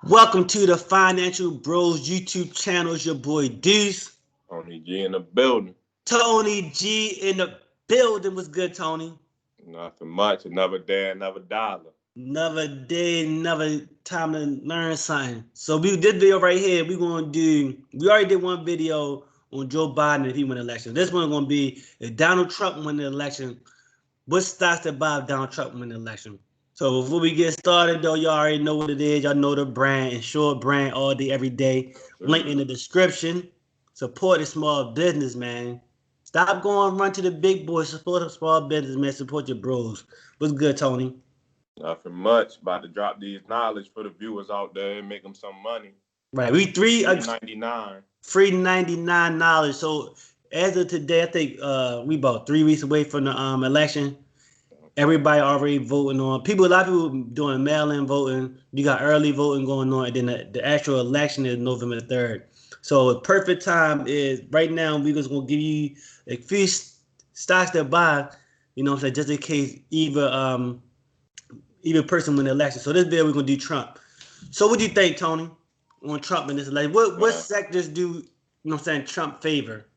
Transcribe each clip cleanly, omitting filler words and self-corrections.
Welcome to the Financial Bros YouTube channel. It's your boy Deuce. Tony G in the building. Tony G in the building. What's good, Tony? Nothing much. Another day, another dollar. Another day, another time to learn something. So this video right here, we already did one video on Joe Biden if he win the election. This one gonna be if Donald Trump win the election, what stocks to buy if Donald Trump win the election? So before we get started, though, y'all already know what it is. Y'all know the brand, Insured Brand, all day, every day. Link in the description. Support the small business, man. Stop going run to the big boys. Support the small business, man. Support your bros. What's good, Tony? Nothing much. About to drop these knowledge for the viewers out there and make them some money. Right, we $3.99. Free $99. So as of today, I think we about 3 weeks away from the election. Everybody already voting on a lot of people doing mail-in voting. You got early voting going on, and then the actual election is November 3rd. So the perfect time is right now. We're just gonna give you a few stocks to buy. You know what I'm saying, just in case either person win the election. So this video we're gonna do Trump. So what do you think, Tony, on Trump in this election? What sectors do you know what I'm saying Trump favor?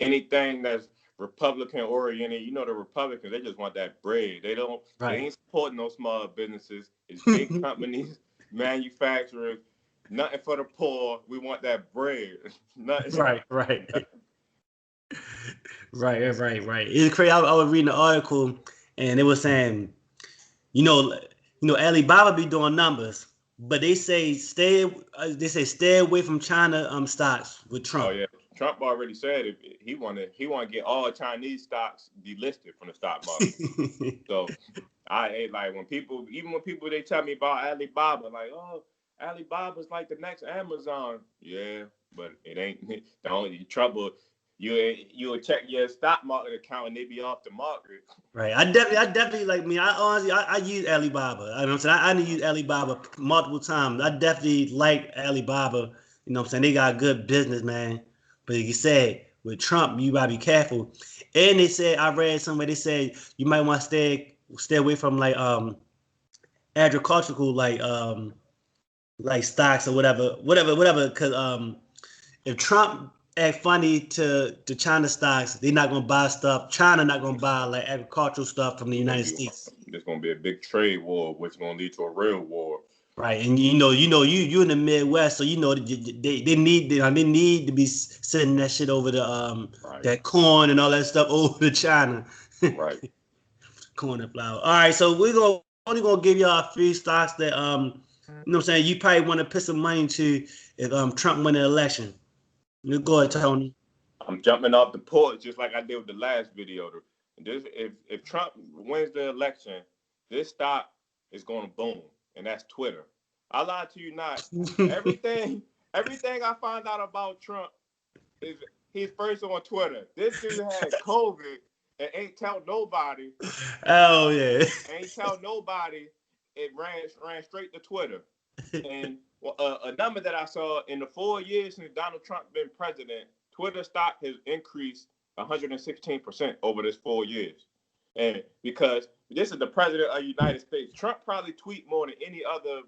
Anything that's Republican oriented, the Republicans, they just want that bread. They ain't supporting no small businesses. It's big companies, manufacturers, nothing for the poor. We want that bread. Nothing. Right. It's crazy. I was reading an article and it was saying, Alibaba be doing numbers, but they say stay away from China stocks with Trump. Oh yeah. Trump already said he want to get all Chinese stocks delisted from the stock market. So I ain't like when people they tell me about Alibaba, like, oh, Alibaba's like the next Amazon. Yeah, but it ain't. The only trouble you'll check your stock market account and they be off the market. Right. I definitely like me. I use Alibaba. You know what I'm saying? I use Alibaba multiple times. I definitely like Alibaba. You know what I'm saying? They got good business, man. But like you said, with Trump, you gotta be careful. And they said, I read somewhere, they said you might want to stay away from like agricultural like stocks or whatever. Because if Trump act funny to China stocks, they're not gonna buy stuff. China not gonna buy like agricultural stuff from the United States. There's gonna be a big trade war, which is gonna lead to a real war. Right, and you in the Midwest, so they need to be sending that shit over to that corn and all that stuff over to China. Right. Corn and flour. All right, so we're only gonna give y'all a few stocks that you know what I'm saying you probably want to put some money into if Trump win the election. You go ahead, Tony. I'm jumping off the porch just like I did with the last video. If Trump wins the election, this stock is gonna boom. And that's Twitter. I lie to you not. Everything I find out about Trump is he's first on Twitter. This dude had COVID and ain't tell nobody. Oh yeah. Ain't tell nobody. It ran straight to Twitter. And a number that I saw in the 4 years since Donald Trump been president, Twitter stock has increased 116% over this 4 years. And because this is the president of the United States, Trump probably tweet more than any other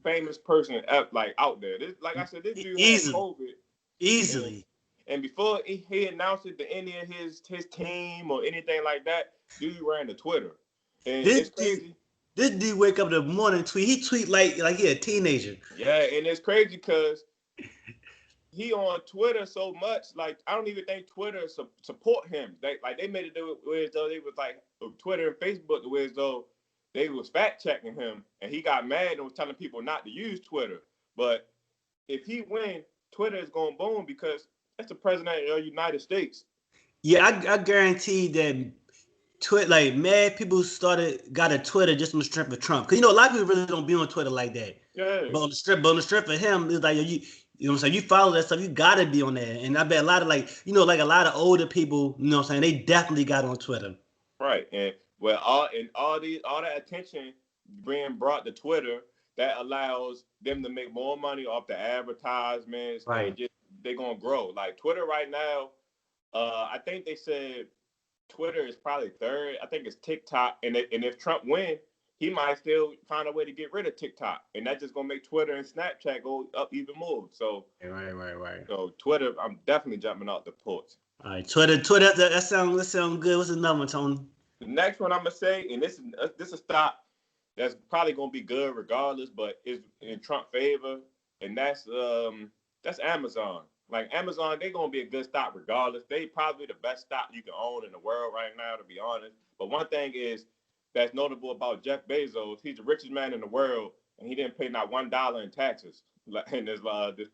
famous person out there. This, like I said, this dude had COVID easily. And before he announced it to any of his team or anything like that, dude ran to Twitter. And it's crazy. This dude wake up in the morning tweet. He tweet like he a teenager. Yeah, and it's crazy because he on Twitter so much. Like I don't even think Twitter support him. They made it do it as though they was like Twitter and Facebook the way as though they was fact checking him, and he got mad and was telling people not to use Twitter. But if he win, Twitter is going boom because that's the president of the United States. Yeah, I guarantee that like mad people got a Twitter just on the strength of Trump. Because a lot of people really don't be on Twitter like that. Yeah. But on the strength of him, it's like you know what I'm saying, you follow that stuff, you gotta be on there. And I bet a lot of like a lot of older people, you know what I'm saying, they definitely got on Twitter. Right. And all that attention being brought to Twitter, that allows them to make more money off the advertisements. Right. They're gonna grow. Like Twitter right now, I think they said Twitter is probably third. I think it's TikTok. And if Trump wins, he might still find a way to get rid of TikTok, and that's just gonna make Twitter and Snapchat go up even more. So, right. So Twitter, I'm definitely jumping off the porch. All right, Twitter. That sounds good. What's another one, Tony? The next one I'm gonna say, and this is a stop that's probably gonna be good regardless, but it's in Trump favor, and that's Amazon. Like Amazon, they're gonna be a good stock regardless. They probably the best stock you can own in the world right now, to be honest. But one thing is that's notable about Jeff Bezos. He's the richest man in the world, and he didn't pay not $1 in taxes in this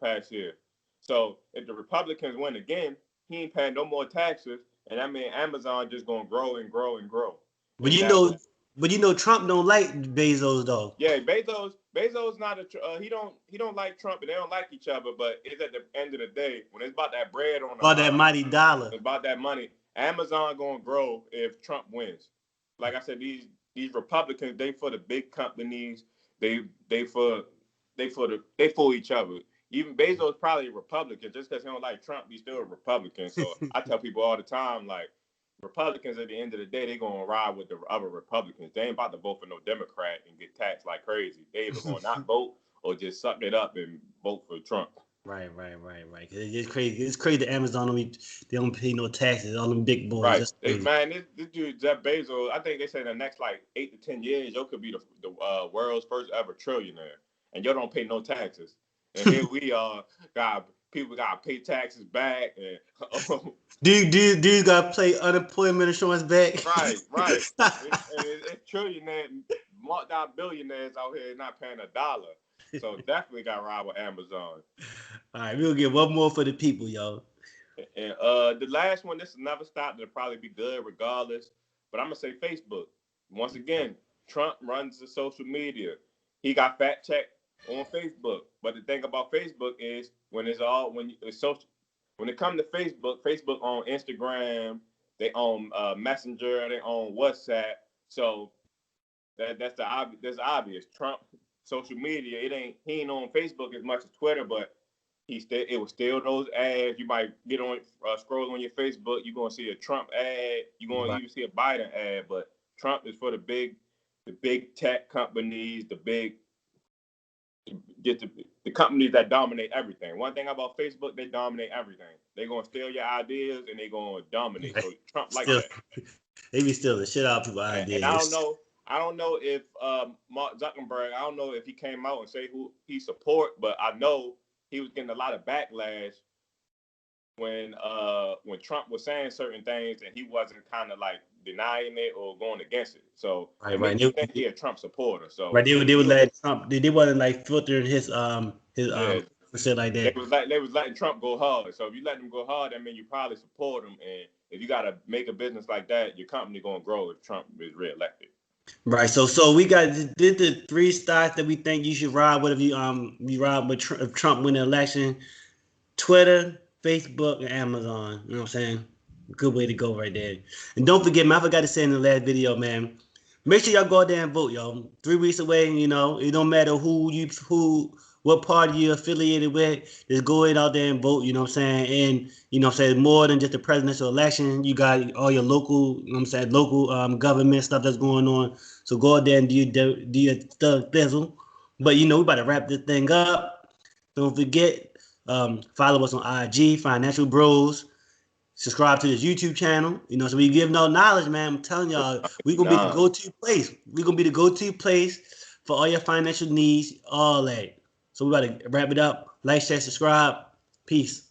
past year. So if the Republicans win again, he ain't paying no more taxes, and that means Amazon just gonna grow and grow and grow. But And Trump don't like Bezos though. yeah, Bezos not he don't like Trump, and they don't like each other. But it's at the end of the day when it's about that bread on the line, that mighty dollar, it's about that money. Amazon gonna grow if Trump wins. Like I said, these Republicans, they for the big companies, they for each other. Even Bezos probably a Republican. Just because he don't like Trump, he's still a Republican. So I tell people all the time, like, Republicans at the end of the day, they're going to ride with the other Republicans. They ain't about to vote for no Democrat and get taxed like crazy. They either going to not vote or just suck it up and vote for Trump. Right. It's crazy. It's crazy that Amazon they don't pay no taxes. All them big boys. Right. Man, this dude Jeff Bezos, I think they say in the next like 8 to 10 years, you could be the world's first ever trillionaire, and you don't pay no taxes. And here we are, people got to pay taxes back, and dude got to pay unemployment insurance back. Right. It's trillionaires, multi-billionaires out here not paying $1. So definitely got to ride with Amazon. All right, we'll get one more for the people, y'all. And the last one, this is another stop that'll probably be good regardless. But I'm gonna say Facebook. Once again, Trump runs the social media. He got fact checked on Facebook. But the thing about Facebook is when it comes to Facebook on Instagram, they own Messenger, they own WhatsApp. So that's obvious. Trump social media, he ain't on Facebook as much as Twitter, but it was still those ads. You might get on scroll on your Facebook, you're gonna see a Trump ad, you're gonna even see a Biden ad, but Trump is for the big tech companies, the companies that dominate everything. One thing about Facebook, they dominate everything. They're gonna steal your ideas and they're gonna dominate. So Trump like that. They be stealing the shit out of people's ideas. And I don't know if Mark Zuckerberg, I don't know if he came out and say who he support, but I know he was getting a lot of backlash when Trump was saying certain things and he wasn't kind of like denying it or going against it. So I think he a Trump supporter. So they would let Trump. They wasn't like filtering his shit like that. They was letting Trump go hard. So if you let him go hard, that means you probably support him. And if you gotta make a business like that, your company gonna grow if Trump is reelected. Right. So we did the 3 stocks that we think you should ride with if you ride with if Trump win the election: Twitter, Facebook, and Amazon. You know what I'm saying? Good way to go right there. And don't forget, man, I forgot to say in the last video, man. Make sure y'all go out there and vote, y'all. 3 weeks away, you know, it don't matter what party you're affiliated with, just go ahead out there and vote, you know what I'm saying? And, you know what I'm saying, more than just the presidential election, you got all your local, you know what I'm saying, local government stuff that's going on. So go out there and do your thizzle. But, you know, we about to wrap this thing up. Don't forget, follow us on IG, Financial Bros. Subscribe to this YouTube channel, you know, so we give no knowledge, man. I'm telling y'all, we're going to be the go-to place. We're going to be the go-to place for all your financial needs, all that. So we got to wrap it up. Like, share, subscribe. Peace.